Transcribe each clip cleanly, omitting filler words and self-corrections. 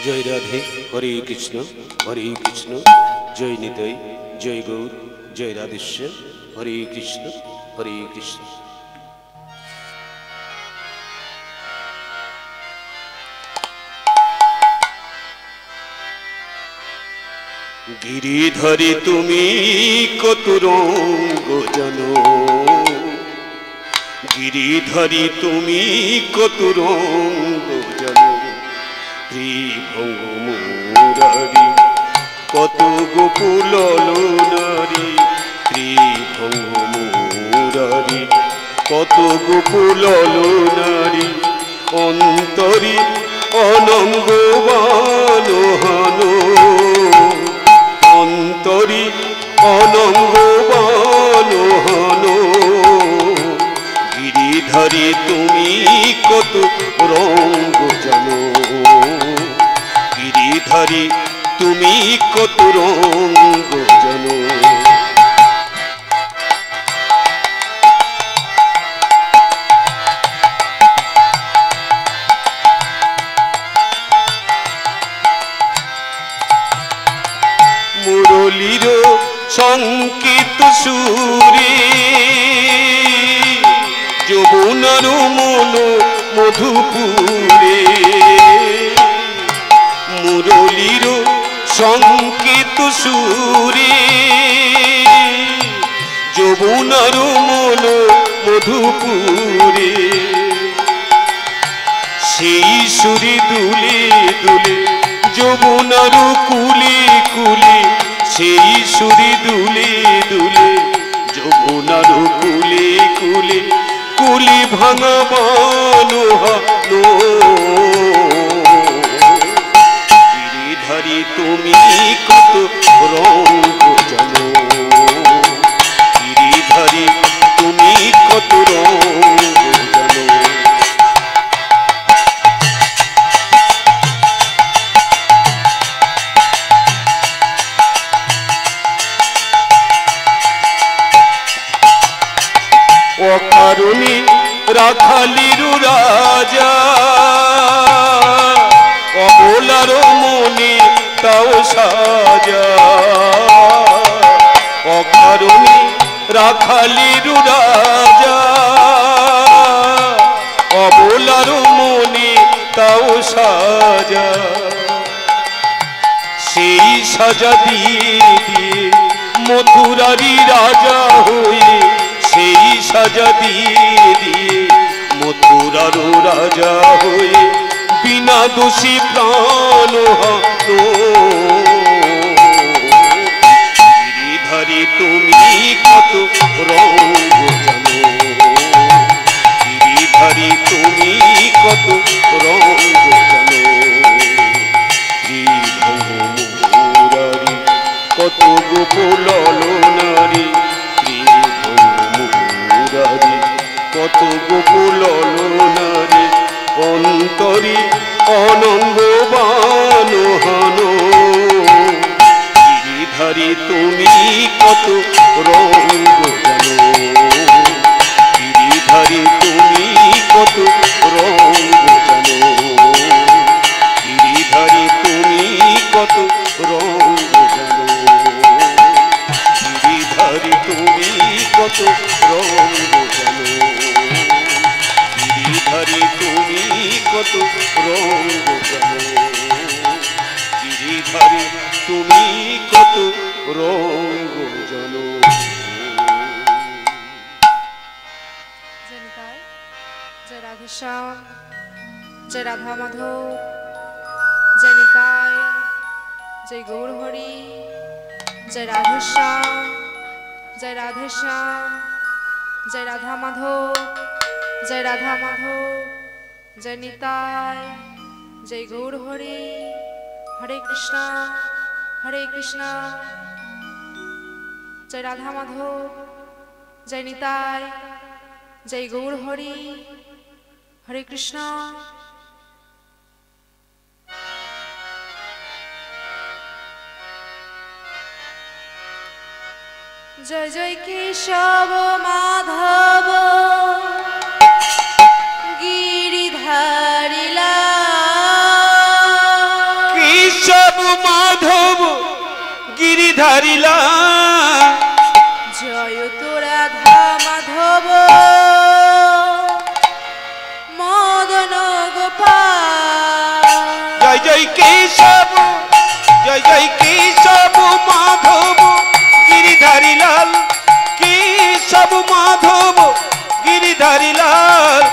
जय राधे हरे कृष्ण जय निताई जय गौर जय राधेश्याम हरे कृष्ण हरे कृष्ण। गिरिधरी तुमी कत रंग जानो गिरिधरी तुमी कत रंग जानो त्रिभंग मुरारी कत गोकुल नारी त्रिभंग मुरारी कत गोकुल नारी अंतरी अनंग बानहानो अंतरी अनंग बानहानो गिरिधरी तुमी कत रंग जानो गिरिधरी तुमी कत रंग जानो। मुरलीर संकेत सुरे যমুনার মন মধুপুরে মুরলীর সংকেত সুরে যমুনার মন মধুপুরে সেই সুরে দুলে দুলে যমুনার কুলে কুলে সেই সুরে দুলে দুলে যমুনার কুলে কুলে কুলি ভাঙা বানহানো गिरिधरी तुमी कत रंग जानो गिरिधरी तुमी कत रंग जानो। অকারণে রাখালির রাজা অবলার মনে তাও সাজা অকারণে রাখালির রাজা অবলার মনে তাও সাজা সেই সাজা দিয়ে দিয়ে মথুরারি রাজা হয়ে সেই সাজা দিয়ে দিয়ে মথুরার রাজা হয়ে বিনা দোষী প্রাণ হানো गिरिधरी तुमी कत रंग जानो गिरिधरी तुमी कत रंग जानो त्रिभंग मुरारी कत गोकुल नारी কত গোকুল নারী অন্তরি অনঙ্গ বানহানো गिरिधरी तुमी कत रंग जानो गिरिधरी तुमी कत रंग जानो गिरिधरी तुमी कत रंग जानो गिरिधरी तुमी कत रंग जानो गिरिधरी तुमी कत रंग जानो गिरिधरी तुमी कत रंग जानो। जय निताई जय राधेश्याम जय राधा माधव जय निताई जय गौर हरि जय राधेश्याम जय राधेश्याम जय राधा माधव जय राधा माधव जय निताई जय गौर हरि हरे कृष्णा जय राधा माधव जय निताई जय गौर हरि हरे कृष्णा। जय जय केशव माधव गिरिधारी लाल কেশব মাধব গিরিধারী লাল জয় তো রাধা মাধব মদন গোপাল। জয় জয় কেশব মাধব গিরিধারী লাল কেশব মাধব গিরিধারী লাল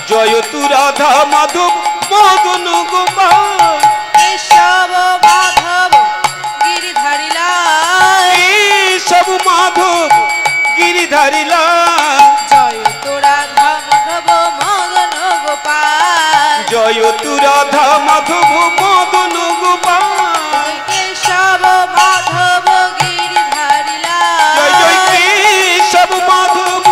জয় তু রাধা মাধব মদন গোপাল। কেশব মাধব গিরিধারী লাল কেশব মাধব গিরিধারী লাল জয় তো রাধা মাধব মদন গোপাল। জয় তু রাধা মাধব মদন গোপাল। কেশব মাধব গিরিধারী লাল জয় জয় কেশব মাধব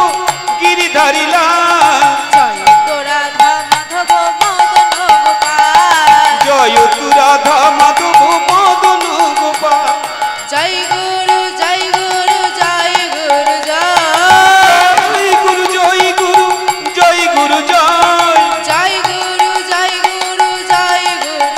গিরিধারী লাল জয় তো রাধা মাধব মদন গোপাল। জয় তু রাধা মাধব মদন গোপাল। জয় গুরু জয় গুরু জয় গুরু জয় জয় গুরু জয় গুরু জয় গুরু জয় জয় গুরু জয় গুরু জয় গুরু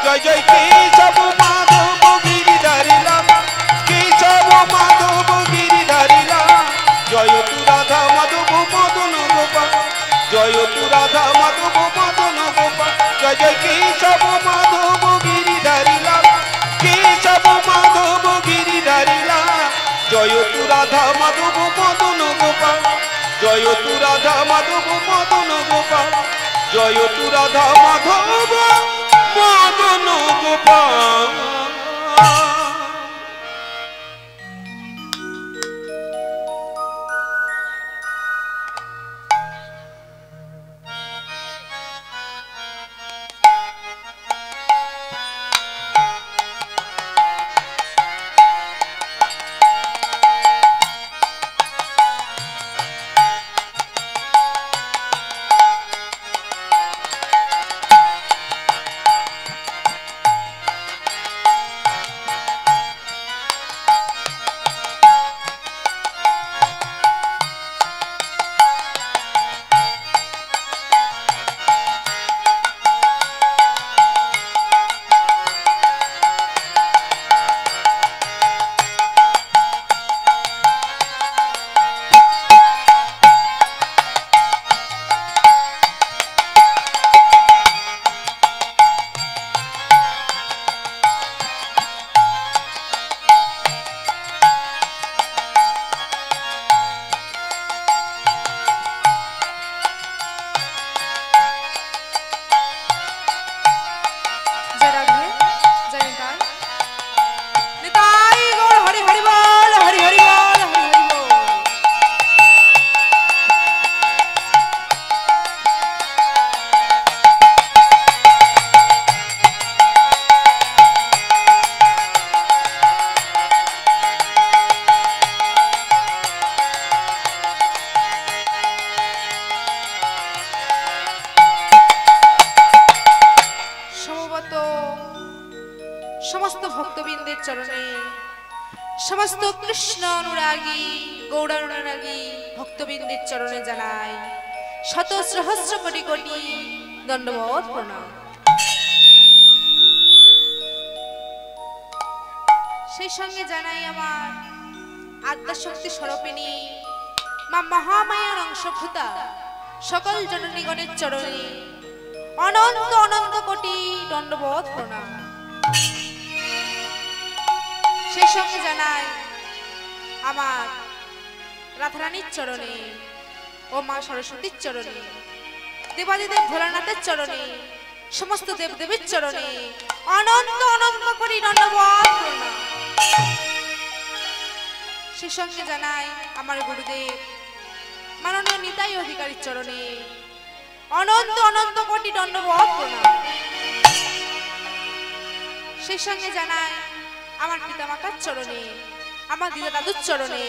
জয় জয় কেশব মাধব গিরিধারী লাল, কেশব মাধব গিরিধারী লাল, জয় তু রাধা মাধব মদন গোপাল, জয় তু রাধা মাধব মদন গোপাল, জয় জয় কেশব মাধব গিরিধারী লাল, কেশব মাধব গিরিধারী লাল, জয় তু রাধা মাধব মদন গোপাল, জয় তু রাধা মাধব মদন গোপাল, জয় তু রাধা মাধব মদন গোপাল। समस्त भक्तबिंदेर चरणे समस्त कृष्ण अनुरागी गौरानुरागी भक्तबिंदेर चरणे जानाई शत सहस्र कोटि कोटि दंडवत प्रणाम। সেই সঙ্গে জানাই আমার আদ্যাশক্তি স্বরূপিণী মা মহামায়ার অংশভূতা সকল জননীগণের চরণে অনন্ত অনন্ত কোটি দণ্ডবত প্রণাম। সেই সঙ্গে জানাই আমার রাধারানীর চরণে ও মা সরস্বতীর চরণে দেবাদিদেব ভোলানাথের চরণে সমস্ত দেবদেবীর চরণে অনন্ত অনন্ত কোটি দণ্ডবত প্রণাম। সেই সঙ্গে জানাই আমার গুরুদেব মাননীয় নিতাই অধিকারীর চরণে অনন্ত অনন্ত কোটি দণ্ডবত প্রণাম। সেই সঙ্গে জানাই আমার পিতামাতার চরণে আমার দিদা দাদুর চরণে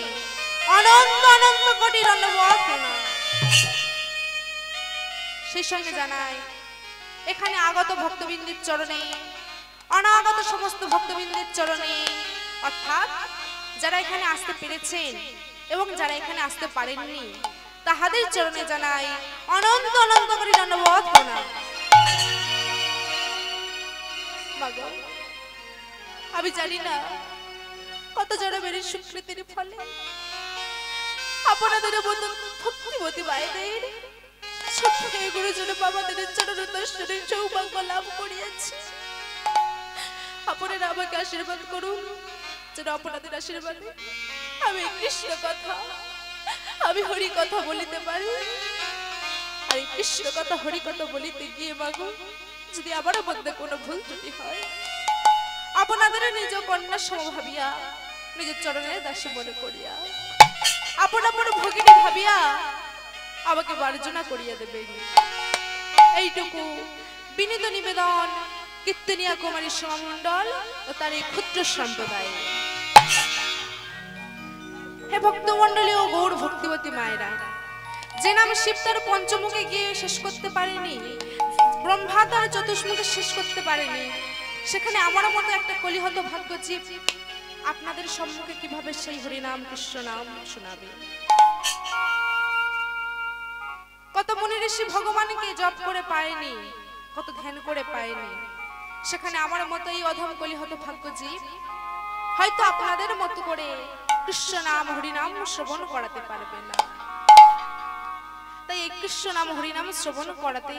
অনন্ত অনন্ত কোটি দণ্ডবত প্রণাম। সেই সঙ্গে জানাই এখানে আগত ভক্তবৃন্দের চরণে অনাগত সমস্ত ভক্তবৃন্দের চরণে অর্থাৎ যারা এখানে আসতে পেরেছেন এবং যারা এখানে আসতে পারেননি তাহাদের চরণে জানাই অনন্ত অনন্ত কোটি দণ্ডবত প্রণাম। মাগো আমি জানি না কত জনমের স্বীকৃতির ফলে আপনাদের মতন ভক্তিবতী মায়েদের সত্যি গুরুজন বাবাদের চরণ দর্শনের সৌভাগ্য লাভ করিয়াছি। আপনারা আমাকে আশীর্বাদ করুন যেন আপনাদের আশীর্বাদে আমি কৃষ্ণ কথা আমি হরি কথা বলিতে পারি। আর এই কৃষ্ণ কথা হরি কথা বলিতে গিয়ে মাগো যদি আমারও মধ্যে কোনো ভুল ত্রুটি হয় আপনাদের নিজ কন্যা সমভাবিয়া নিজের চরণের দাসী মনে করিয়া আপন আপন ভগিনী ভাবিয়া আমাকে মার্জনা করিয়া দেবেন। এইটুকু বিনীত নিবেদন কীর্তনিয়া কুমারী সমামণ্ডল ও তার এই ক্ষুদ্র সম্প্রদায়। হে ভক্তমণ্ডলী ও গৌর ভক্তিবতী মায়েরা, যে নাম শিব তার পঞ্চমুখে গিয়ে শেষ করতে পারেনি, ব্রহ্মা তার চতুষ্মুখে শেষ করতে পারেনি, সেখানে আমার মতো একটা কলিহত ভাগ্য জীব আপনাদের সম্মুখে কিভাবে সেই হরিনাম কৃষ্ণ নাম শোনাবে? কত মুনি ঋষি ভগবানকে জপ করে পায়নি, কত ধ্যান করে পায়নি, সেখানে আমার মতোই অধম কলি হতো ভাগ্যজীব হয়তো আপনাদের মতো করে কৃষ্ণ নাম হরিনাম শ্রবণ করাতে পারবে না। তাই এই কৃষ্ণ নাম হরিনাম শ্রবণ করাতে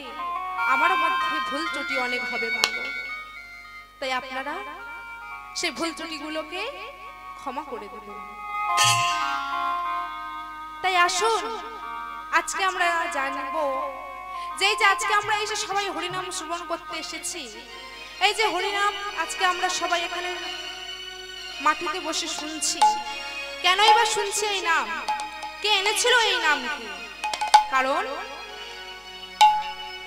আমার মধ্যে ভুল ত্রুটি অনেক হবে মাগো। তাই আপনারা সেই ভুল ত্রুটিগুলোকে ক্ষমা করে দেবেন। তাই আসুন আজকে আমরা জানবো যে আজকে আমরা এসে সবাই হরিনাম শ্রবণ করতে এসেছি। এই যে হরিনাম আজকে আমরা সবাই এখানে মাটিতে বসে শুনছি, কেনই বা শুনছি এই নাম? কে এনেছিল এই নামকে? কারণ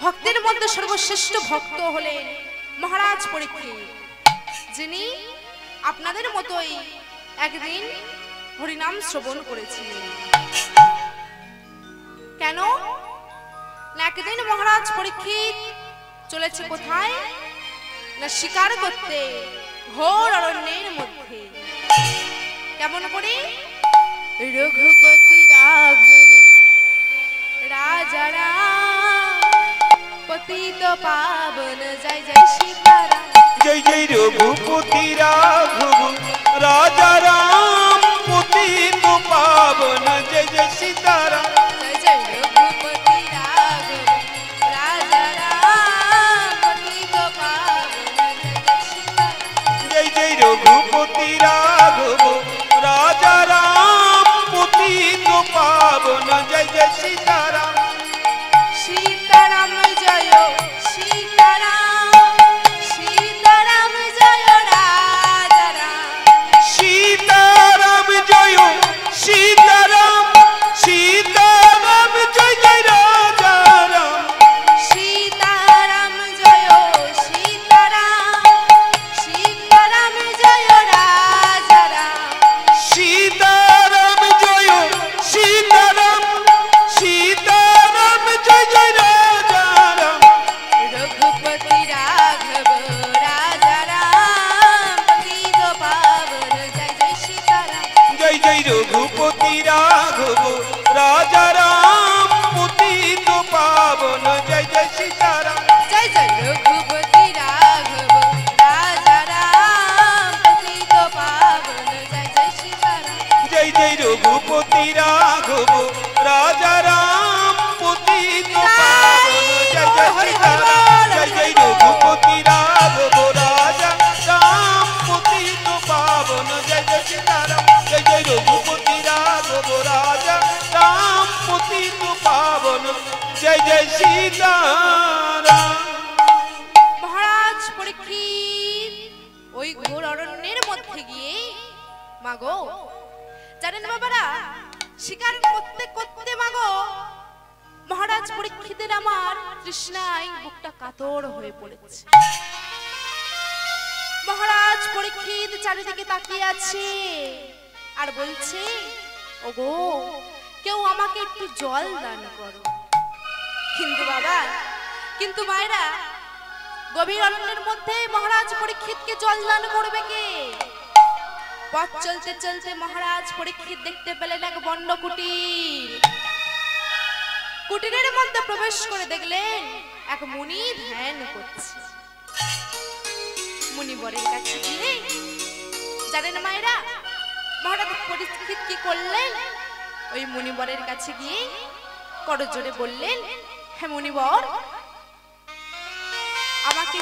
ভক্তের মধ্যে সর্বশ্রেষ্ঠ ভক্ত হলেন মহারাজ পরীক্ষিত, যিনি আপনাদের মতোই একদিন হরিনাম শ্রবণ করেছিলেন। কেন না একদিন মহারাজ পরীক্ষিত চলেছে কোথায় না শিকার করতে ঘোর অরণ্যের মধ্যে। কেমন করে? রঘুপতি রাজা রাম পতিত পাবন জয় জয় সীতারাম। জয় জয় রঘুপতি রাঘব রাজা রাম পতিত পাবন জয় জয় সীতারাম। জয় জয় রঘুপতি রাঘব রাজা রাম পতিত পাবন জয় জয় সীতারাম। জয় জয় রঘুপতি রাঘব রাজা রাম পতিত পাবন জয় জয় সীতারাম। সীতারাম জয় সীতারাম সীতারাম জয় রাজা রাম। সীতারাম জয় সীতারাম সীতারাম জয় জয় রাজা রাম। সীতারাম জয় সীতারাম সীতারাম জয় রাজা রাম। সীতারাম জয় সীতারাম সীতারাম জয় জয় রাজা রাম। রঘুপতি রাঘব রাজা রাম পতিত পাবন জয় জয় সীতারাম। জয় জয় রঘুপতি রাঘব রাজা রাম পতিত পাবন জয় জয় সীতারাম। জয় জয় রঘুপতি রাঘব রাজা রাম পতিত পাবন জয় জয় সীতারাম। জয় জয় রঘুপতি রাঘব রাজা রাম পতিত পাবন জয় জয় সীতারাম। জয় জয় রঘুপতি রাঘব রাজা রাম পতিত পাবন জয় জয় সীতারাম। জয় জয় রঘুপতি রাঘব রাজা রাম পতিত পাবন জয় জয় সীতারাম। মহারাজ পরীক্ষিত ওই ঘোর অরণ্যের মধ্যে গিয়ে মাগো জানেন বাবারা শিকার করতে করতে মাগো মহারাজ পরীক্ষিতের আমার তৃষ্ণায় বুকটা কাতর হয়ে পড়েছে। মহারাজ পরীক্ষিত চারিদিকে তাকিয়ে আছে আর বলছে ওগো কেউ আমাকে একটু জল দান করো। কিন্তু বাবা কিন্তু মায়েরা গভীর অরণ্যের মধ্যে মহারাজ পরীক্ষিতকে জল দান করবে কে? পথ চলতে চলতে মহারাজ পরীক্ষিত দেখতে পেলেন এক বন্য কুটির। কুটিরের মধ্যে প্রবেশ করে দেখলেন এক মুনি ধ্যান করছে। মুনিবরের কাছে গিয়ে জানেন মায়েরা মহারাজ পরীক্ষিত কি করলেন? ওই মুনিবরের কাছে গিয়ে করজোড়ে বললেন, হে মুনিবর আমাকে